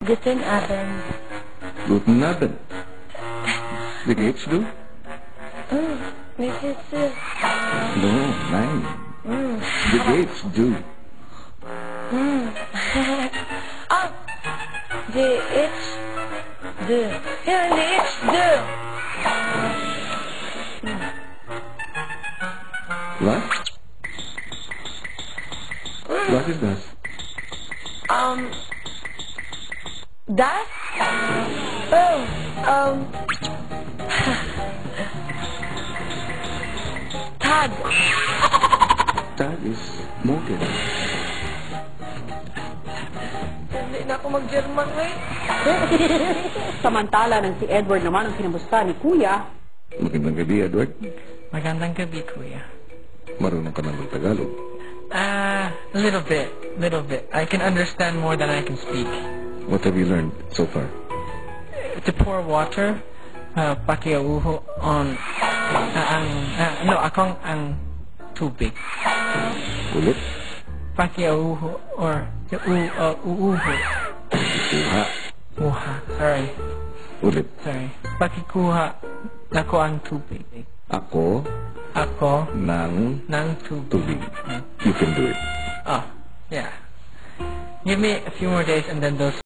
Guten Abend. Guten Abend. Wie geht's du? Wie geht's dir? No, nein. Wie geht's du? Ah, die ich, du. Ja, die ich, du. Was? Was ist das? Das? Oh, Tag. Tag ist morgen. Hindi na ako mag-German ngayon. Samantala nang si Edward naman ang kinamusta ni Kuya, Magandang gabi, Edward. Magandang gabi, Kuya. Marunong ka na mag-Tagalog. A little bit. I can understand more than I can speak. What have you learned so far? To pour water, pakiauho on, akong ang tubig. Ulit? Pakiauho or uuho. Kuha. Uha. Sorry. Ulit. Pakikuha nako ang tubig. Ako Ako ng ng tubig. tubig. You can do it. Oh, yeah. Give me a few more days and then those